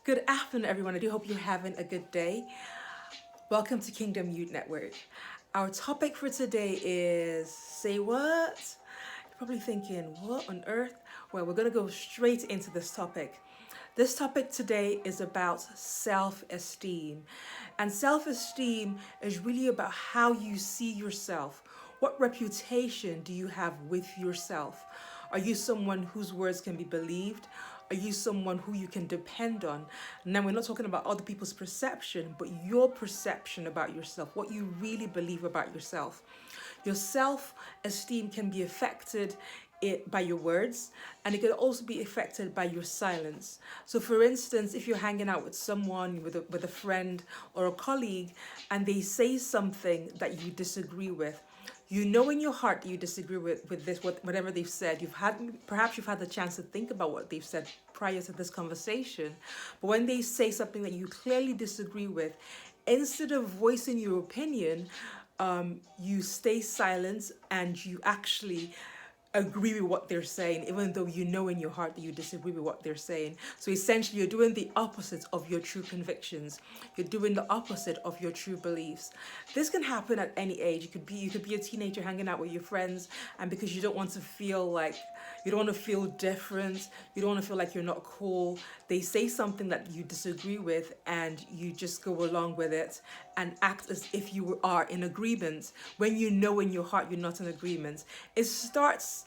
Good afternoon, everyone. I do hope you're having a good day. Welcome to Kingdom Youth Network. Our topic for today is say what? You're probably thinking, what on earth? Well, we're going to go straight into this topic. This topic today is about self esteem. And self esteem is really about how you see yourself. What reputation do you have with yourself? Are you someone whose words can be believed? Are you someone who you can depend on? Now, we're not talking about other people's perception, but your perception about yourself, what you really believe about yourself. Your self esteem can be affected by your words, and it can also be affected by your silence. So for instance, if you're hanging out with someone, with a friend or a colleague, and they say something that you disagree with, you know in your heart that you disagree with this, whatever they've said. Perhaps you've had the chance to think about what they've said prior to this conversation, but when they say something that you clearly disagree with, instead of voicing your opinion, you stay silent and you actually agree with what they're saying, even though you know in your heart that you disagree with what they're saying. So essentially, you're doing the opposite of your true convictions. You're doing the opposite of your true beliefs. This can happen at any age. You could be a teenager hanging out with your friends, and because you don't want to feel like you don't want to feel different, you don't want to feel like you're not cool, they say something that you disagree with, and you just go along with it and act as if you are in agreement when you know in your heart you're not in agreement. It starts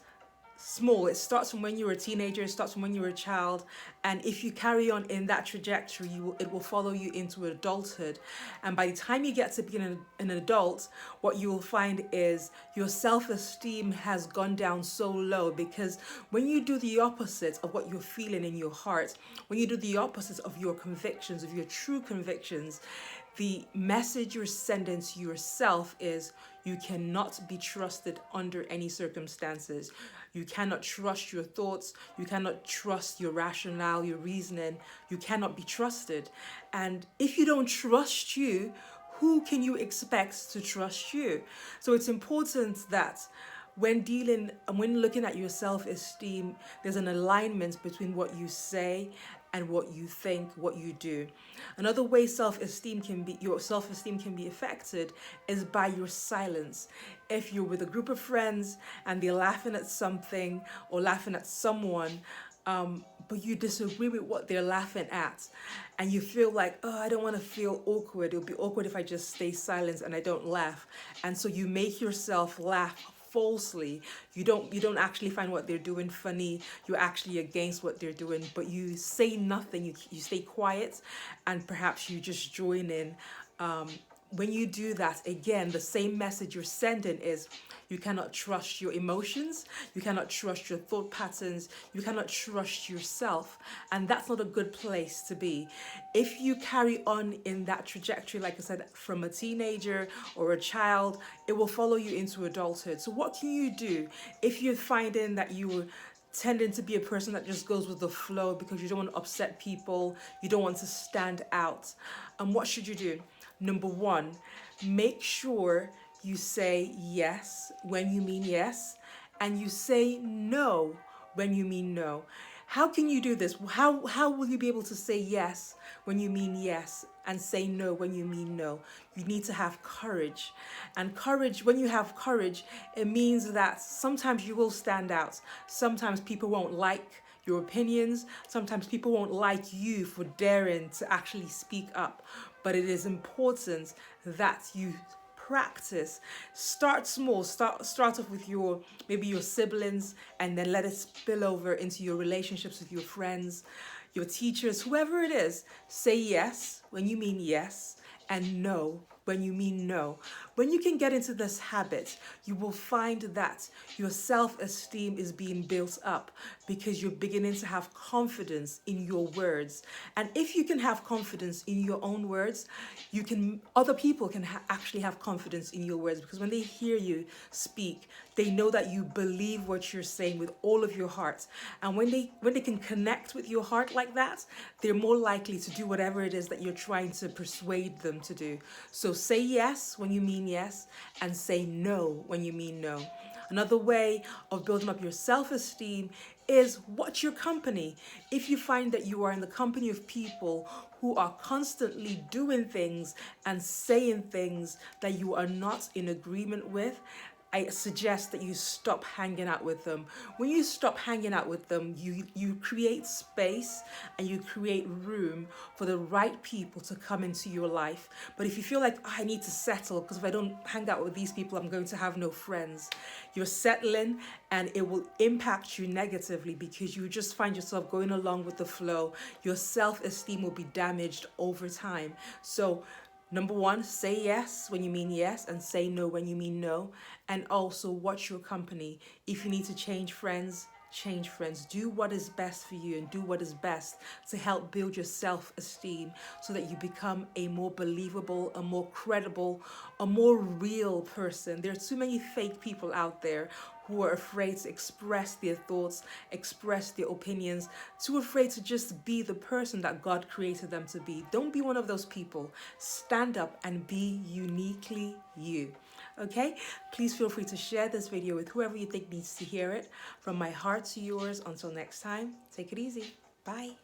small. It starts from when you were a teenager, it starts from when you were a child, and if you carry on in that trajectory, it will follow you into adulthood. And by the time you get to being an adult, what you will find is your self-esteem has gone down so low, because when you do the opposite of what you're feeling in your heart, when you do the opposite of your convictions, of your true convictions, the message you're sending to yourself is you cannot be trusted under any circumstances. You cannot trust your thoughts. You cannot trust your rationale, your reasoning. You cannot be trusted. And if you don't trust you, who can you expect to trust you? So it's important that when looking at your self-esteem, there's an alignment between what you say and what you think, what you do. Another way your self-esteem can be affected is by your silence. If you're with a group of friends and they're laughing at something or laughing at someone, but you disagree with what they're laughing at, and you feel like, oh, I don't want to feel awkward. It'll be awkward if I just stay silent and I don't laugh. And so you make yourself laugh falsely. You don't actually find what they're doing funny. You're actually against what they're doing, but you say nothing. You stay quiet, and perhaps you just join in. When you do that, again, the same message you're sending is you cannot trust your emotions, you cannot trust your thought patterns, you cannot trust yourself, and that's not a good place to be. If you carry on in that trajectory, like I said, from a teenager or a child, it will follow you into adulthood. So what can you do if you're finding that you tending to be a person that just goes with the flow because you don't want to upset people, you don't want to stand out? And what should you do? Number one, make sure you say yes when you mean yes, and you say no when you mean no. How can you do this? How will you be able to say yes when you mean yes and say no when you mean no? You need to have courage. And courage, when you have courage, it means that sometimes you will stand out. Sometimes people won't like your opinions. Sometimes people won't like you for daring to actually speak up. But it is important that you practice. Start small. Start off with maybe your siblings, and then let it spill over into your relationships with your friends, your teachers, whoever it is. Say yes when you mean yes, and no when you mean no. When you can get into this habit, you will find that your self-esteem is being built up because you're beginning to have confidence in your words. And if you can have confidence in your own words, other people can actually have confidence in your words, because when they hear you speak, they know that you believe what you're saying with all of your heart. And when they can connect with your heart like that, they're more likely to do whatever it is that you're trying to persuade them to do. So say yes when you mean yes, and say no when you mean no. Another way of building up your self-esteem is watch your company. If you find that you are in the company of people who are constantly doing things and saying things that you are not in agreement with, I suggest that you stop hanging out with them. When you stop hanging out with them, you create space and you create room for the right people to come into your life. But if you feel like, "Oh, I need to settle because if I don't hang out with these people, I'm going to have no friends," you're settling and it will impact you negatively because you just find yourself going along with the flow. Your self-esteem will be damaged over time. So number one, say yes when you mean yes and say no when you mean no. And also watch your company. If you need to change friends, change friends. Do what is best for you and do what is best to help build your self-esteem so that you become a more believable, a more credible, a more real person. There are too many fake people out there who are afraid to express their thoughts, express their opinions, too afraid to just be the person that God created them to be. Don't be one of those people. Stand up and be uniquely you. Okay? Please feel free to share this video with whoever you think needs to hear it. From my heart to yours, until next time, take it easy. Bye.